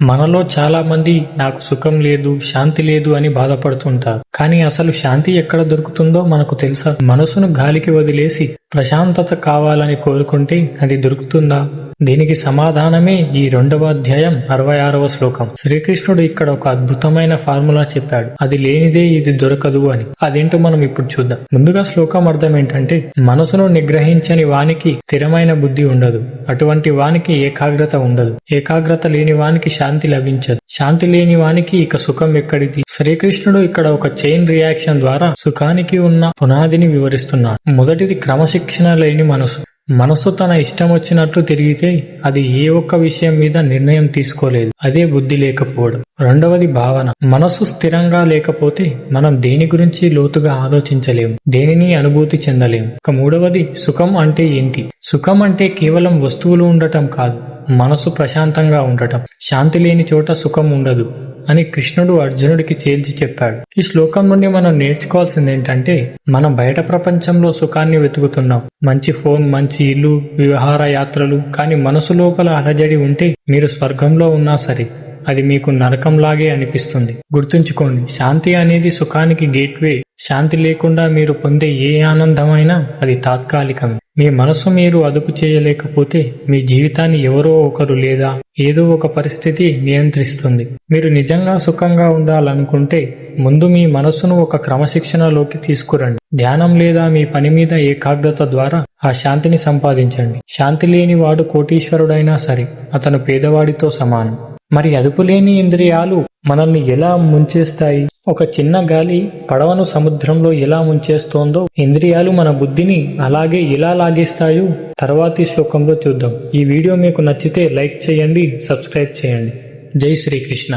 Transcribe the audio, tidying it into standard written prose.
మనలో చాలా మంది నాకు సుఖం లేదు, శాంతి లేదు అని బాధపడుతుంటారు. కానీ అసలు శాంతి ఎక్కడ దొరుకుతుందో మనకు తెలుసా? మనసును గాలికి వదిలేసి ప్రశాంతత కావాలని కోరుకుంటే అది దొరుకుతుందా? దీనికి సమాధానమే ఈ 2వ అధ్యాయం 66వ శ్లోకం. శ్రీకృష్ణుడు ఇక్కడ ఒక అద్భుతమైన ఫార్ములా చెప్పాడు. అది లేనిదే ఇది దొరకదు అని. అదేంటో మనం ఇప్పుడు చూద్దాం. ముందుగా శ్లోకం అర్థం ఏంటంటే, మనసును నిగ్రహించని వానికి స్థిరమైన బుద్ధి ఉండదు. అటువంటి వానికి ఏకాగ్రత ఉండదు. ఏకాగ్రత లేని వానికి శాంతి లభించదు. శాంతి లేని వానికి ఇక సుఖం ఎక్కడిది? శ్రీకృష్ణుడు ఇక్కడ ఒక చైన్ రియాక్షన్ ద్వారా సుఖానికి ఉన్న పునాదిని వివరిస్తున్నాడు. మొదటిది క్రమశిక్షణ లేని మనసు. మనసు తన ఇష్టం వచ్చినట్లు తిరిగితే అది ఏ ఒక్క విషయం మీద నిర్ణయం తీసుకోలేదు. అదే బుద్ధి లేకపోవడం. రెండవది భావన. మనసు స్థిరంగా లేకపోతే మనం దేని గురించి లోతుగా ఆలోచించలేము, దేనిని అనుభూతి చెందలేము. ఇక మూడవది సుఖం అంటే ఏంటి? సుఖం అంటే కేవలం వస్తువులు ఉండటం కాదు, మనసు ప్రశాంతంగా ఉండటం. శాంతి లేని చోట సుఖం ఉండదు అని కృష్ణుడు అర్జునుడికి తేల్చి చెప్పాడు. ఈ శ్లోకం నుండి మనం నేర్చుకోవాల్సింది ఏంటంటే, మనం బయట ప్రపంచంలో సుఖాన్ని వెతుకుతున్నాం. మంచి ఫోన్, మంచి ఇల్లు, విహార యాత్రలు. కానీ మనసు లోపల అలజడి ఉంటే మీరు స్వర్గంలో ఉన్నా సరే అది మీకు నరకంలాగే అనిపిస్తుంది. గుర్తుంచుకోండి, శాంతి అనేది సుఖానికి గేట్వే. శాంతి లేకుండా మీరు పొందే ఏ ఆనందమైనా అది తాత్కాలికమే. మీ మనసు మీరు అదుపు చేయలేకపోతే మీ జీవితాన్ని ఎవరో ఒకరు లేదా ఏదో ఒక పరిస్థితి నియంత్రిస్తుంది. మీరు నిజంగా సుఖంగా ఉండాలనుకుంటే ముందు మీ మనసును ఒక క్రమశిక్షణలోకి తీసుకురండి. ధ్యానం లేదా మీ పని మీద ఏకాగ్రత ద్వారా ఆ శాంతిని సంపాదించండి. శాంతి లేని వాడు కోటీశ్వరుడైనా సరే అతను పేదవాడితో సమానం. మరి అదుపులేని ఇంద్రియాలు మనల్ని ఎలా ముంచేస్తాయి? ఒక చిన్న గాలి పడవను సముద్రంలో ఎలా ముంచేస్తోందో ఇంద్రియాలు మన బుద్ధిని అలాగే ఎలా లాగేస్తాయో తర్వాతి శ్లోకంలో చూద్దాం. ఈ వీడియో మీకు నచ్చితే లైక్ చేయండి, సబ్స్క్రైబ్ చేయండి. జై శ్రీకృష్ణ.